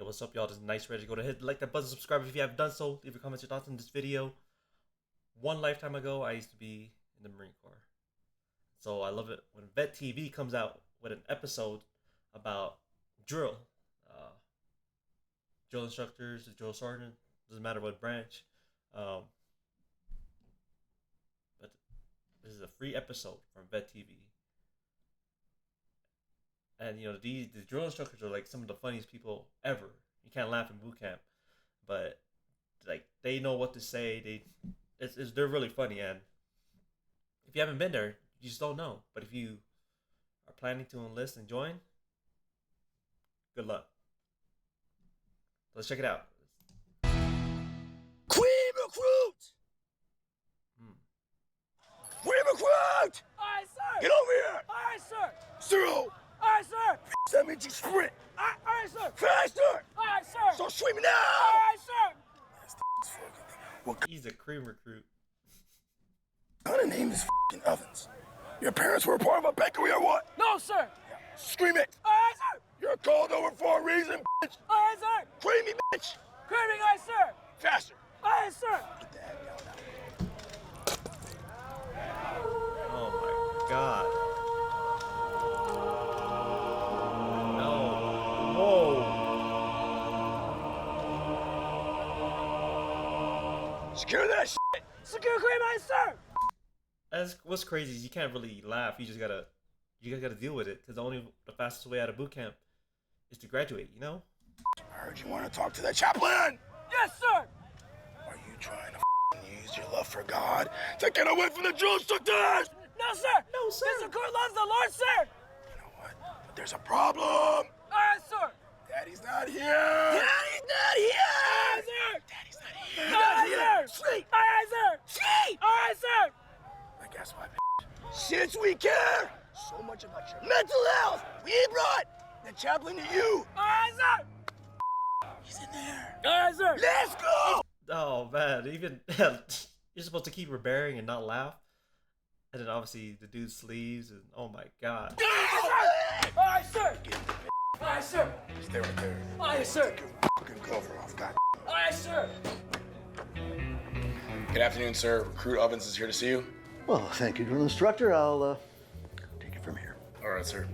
Yo, what's up, y'all? This is Nice Ready. Go to hit like that button, subscribe if you haven't done so. Leave your comments, your thoughts on this video. One lifetime ago, I used to be in the Marine Corps. So I love it when Vet TV comes out with an episode about drill. Drill instructors, drill sergeant, doesn't matter what branch. But this is a free episode from Vet TV. And you know, the drill instructors are like some of the funniest people ever. You can't laugh in boot camp, but like they know what to say. They're really funny, and if you haven't been there, you just don't know. But if you are planning to enlist and join, good luck. Let's check it out. Queen Recruit! Queen Recruit! Aye, sir! Get over here! Aye, sir! Zero! Aye, sir! That means you sprint! Aye, sir! Faster! Aye, sir! Start screaming now! Aye, sir! What He's a cream recruit. kind of name is Ovens? Your parents were a part of a bakery or what? No, sir! Scream it! Aye, sir! You're called over for a reason, bitch! Aye, sir! Creamy bitch! Craving, aye, sir! Faster! Aye, sir! Get the heck down now. Oh my god. No. Whoa. Secure that shit! Secure claim, aye, sir! That's what's crazy is you can't really laugh. You guys gotta deal with it because the fastest way out of boot camp is to graduate. You know. I heard you want to talk to the chaplain! Yes, sir! Are you trying to use your love for God to get away from the drill instructors? No, sir! No, sir. This court loves the Lord, sir! You know what? But there's a problem! Aye, sir! Daddy's not here! Daddy's not here! Aye, sir! Daddy's not here! Aye, sir! Sleep! Aye, sir! Sleep! Aye, sir! But guess what, bitch? Since we care so much about your mental health, we brought the chaplain to you! Aye, sir! He's in there! Aye, sir! Let's go! Oh man, even you're supposed to keep rebelling and not laugh, and then obviously the dude sleeves and oh my god. Aye, sir! Aye, sir! Stay right there. Aye, sir! Take your fucking cover off, God. Aye, sir! Good afternoon, sir. Recruit Ovens is here to see you. Well, thank you, drill instructor. I'll take it from here. All right, sir.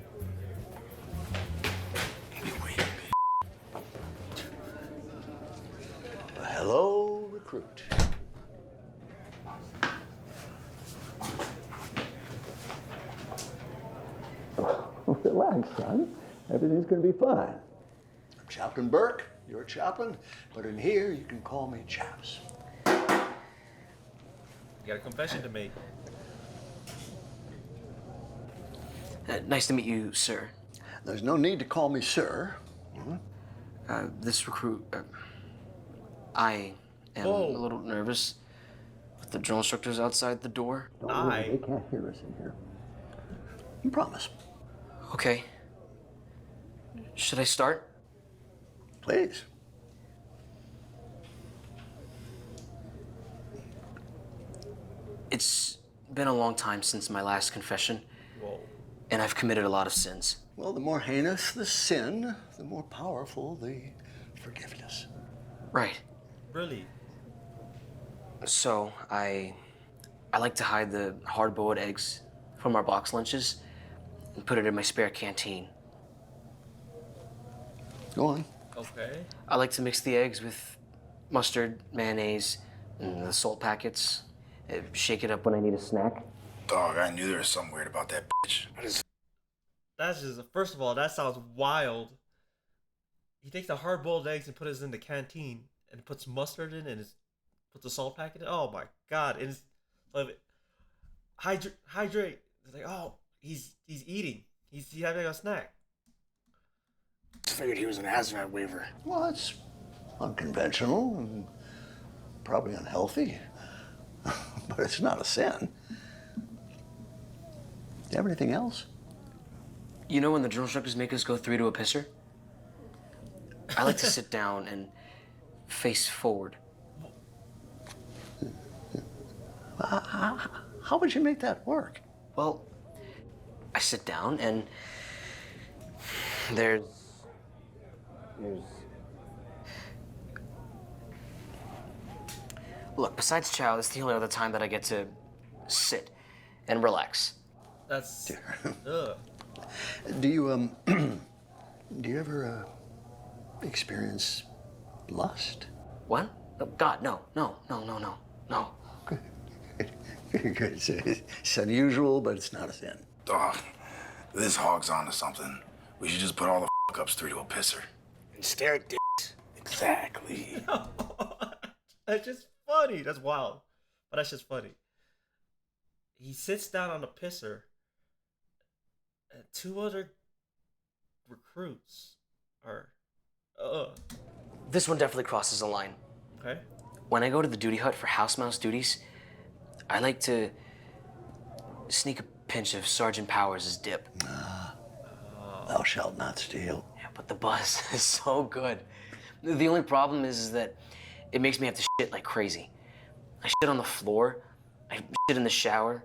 Hello, recruit. Relax, son. Everything's gonna be fine. I'm Chaplain Burke. You're a chaplain, but in here you can call me Chaps. You got a confession to make. Nice to meet you, sir. There's no need to call me sir. This recruit, I am Whoa. a little nervous with the drill instructors outside the door. Don't worry, they can't hear us in here. You promise? Okay. Should I start? Please. It's been a long time since my last confession, Whoa. and I've committed a lot of sins. Well, the more heinous the sin, the more powerful the forgiveness. Right. Really? So I like to hide the hard-boiled eggs from our box lunches and put it in my spare canteen. Go on. Okay. I like to mix the eggs with mustard, mayonnaise, and the salt packets. Shake it up when I need a snack. Dog, I knew there was something weird about that bitch. That's just first of all, that sounds wild. He takes the hard-boiled eggs and puts it in the canteen and puts mustard in and puts the salt packet in. Oh my god! And it's like hydrate. It's like he's eating. He's having a snack. Just figured he was an hazmat waiver. Well, that's unconventional and probably unhealthy, but it's not a sin. Do you have anything else? You know when the drill instructors make us go three to a pisser? I like to sit down and face forward. How would you make that work? Well, I sit down and there's Look, besides chow, it's the only other time that I get to sit and relax. That's ugh. Do you do you ever experience lust? What? Oh, God, no. Good. It's unusual, but it's not a sin. Dog, this hog's onto something. We should just put all the ups through to a pisser. And stare at dicks. Exactly. That's just funny. That's wild, but that's just funny. He sits down on the pisser, and two other recruits are, This one definitely crosses the line. okay. When I go to the duty hut for house mouse duties, I like to sneak a pinch of Sergeant Powers' dip. Thou shalt not steal. Yeah, but the buzz is so good. The only problem is that it makes me have to shit like crazy. I shit on the floor, I shit in the shower,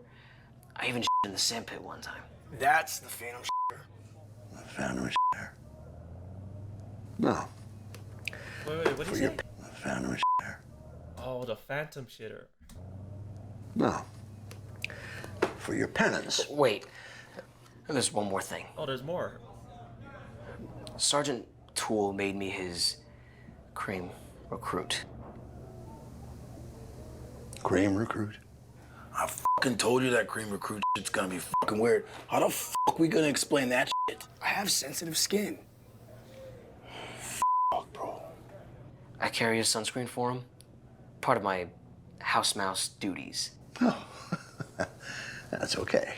I even shit in the sandpit one time. That's the Phantom shitter. The Phantom shitter. No, Wait, what did you say? the Phantom shitter. Oh, the Phantom shitter. No. For your penance. Wait, there's one more thing. Oh, there's more. Sergeant Toole made me his cream recruit. Cream recruit. I fucking told you that cream recruit shit's gonna be fucking weird. How the fuck we gonna explain that shit? I have sensitive skin. Fuck, bro. I carry a sunscreen for him. Part of my house mouse duties. Oh, that's okay.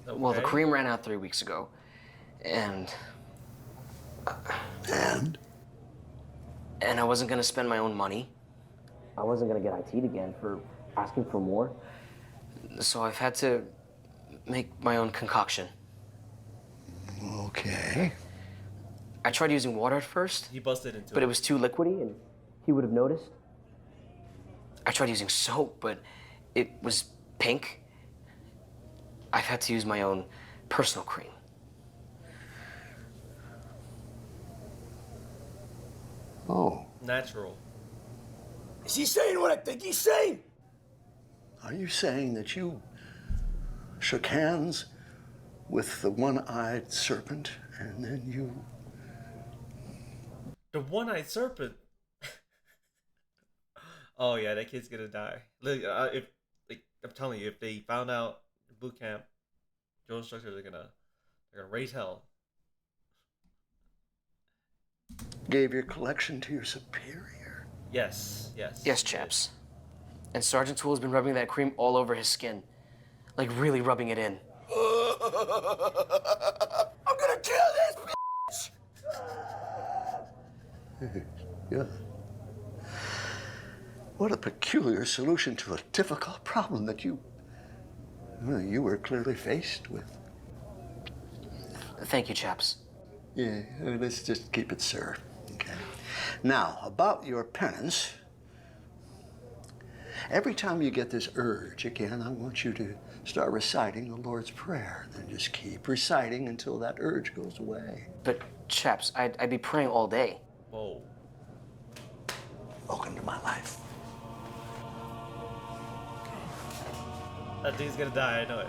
Well, the Okay. cream ran out 3 weeks ago, and And? I wasn't gonna spend my own money. I wasn't gonna get IT'd again for asking for more. So I've had to make my own concoction. Okay. I tried using water at first, He busted into but it was too liquidy and he would have noticed. I tried using soap, but it was pink. I've had to use my own personal cream. Oh, natural. Is he saying what I think he's saying? are you saying that you shook hands with the one-eyed serpent and then you... The one-eyed serpent. Oh yeah, that kid's gonna die. Look, if like I'm telling you, if they found out in boot camp, drill instructors are gonna raise hell. gave your collection to your superior? Yes. Yes, chaps. And Sergeant Toole's been rubbing that cream all over his skin. Like, really rubbing it in. I'm gonna kill this bitch! Yeah. What a peculiar solution to a difficult problem that you were clearly faced with. Thank you, chaps. Yeah, let's just keep it sir. Okay. Now, about your penance. Every time you get this urge again, I want you to start reciting the Lord's Prayer. Then just keep reciting until that urge goes away. But, chaps, I'd be praying all day. Whoa. Welcome to my life. That dude's gonna die. I know it.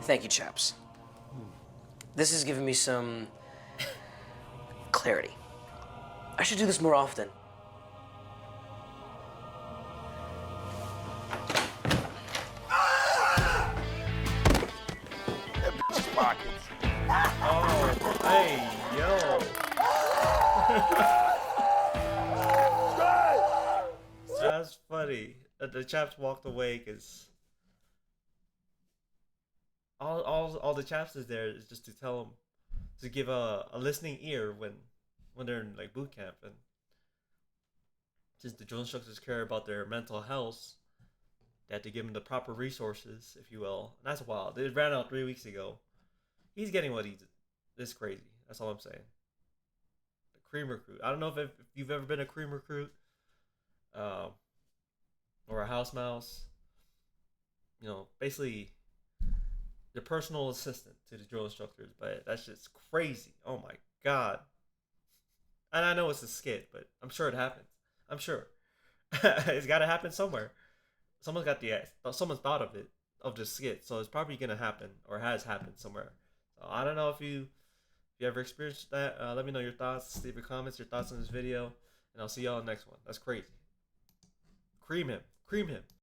Thank you, chaps. This has given me some clarity. I should do this more often. Pockets. Oh, hey, yo. That's funny. The chaps walked away because all the chaps is there is just to tell them to give a listening ear when they're in like boot camp, and since the drill instructors care about their mental health, they have to give them the proper resources, if you will. And that's wild. It ran out 3 weeks ago. He's getting what he's this crazy. That's all I'm saying. The cream recruit. I don't know if you've ever been a cream recruit, or a house mouse. You know, basically the personal assistant to the drill instructors. But that's just crazy. Oh my god. And I know it's a skit, but I'm sure it happens. I'm sure. It's got to happen somewhere. Someone's got someone's thought of it, of this skit, so it's probably gonna happen or has happened somewhere. So I don't know if you ever experienced that. Let me know your thoughts. Leave your comments, your thoughts on this video, and I'll see y'all in the next one. That's crazy. Cream him.